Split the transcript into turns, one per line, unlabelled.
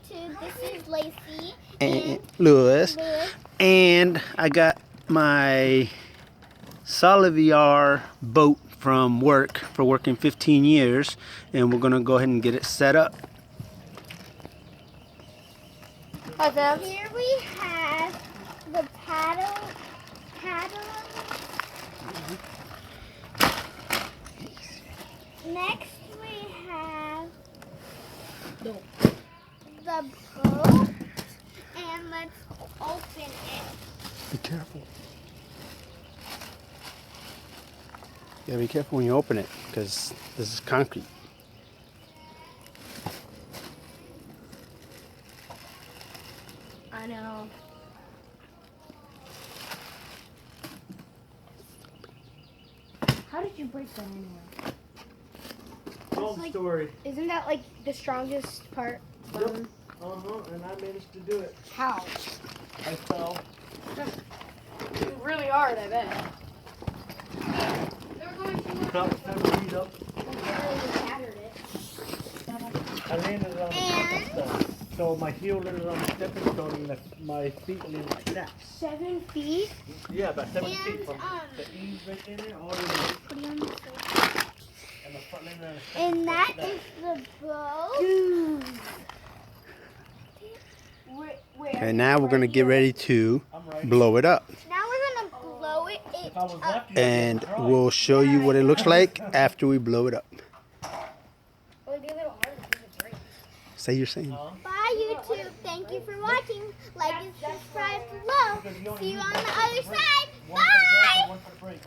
YouTube. This is Lacey
and Lewis. And I got my Sevylor boat from work for working 15 years, and we're gonna go ahead and get it set up.
Here we have the paddle. Next we have the boat, and let's open it.
Be careful. Yeah, be careful when you open it, because this is concrete.
I know. How did you break that anyway?
Long story.
Isn't that like the strongest part?
Yep. And I managed to do it.
How?
I fell.
You really hard, I bet. They're going to
About 7 feet up.
shattered it.
I landed on the stuff. So my heel landed on the stepping stone and my feet landed like that.
7 feet?
Yeah, about 7 feet
And,
from the eaves right in there all the way.
Put it on the floor.
And the front landed on the stepping
And that
stone
is the boat.
And now we're gonna get ready to blow it up.
Now we're gonna blow it
If I was
up.
left, you'd
And
have to try.
we'll show you what it looks like after we blow it up.
It'll be a little harder because it's right.
Say you're saying.
Bye YouTube. Thank you for watching. Like and subscribe below. See you on the other side.
One for the gas and
Bye!
one for the brake.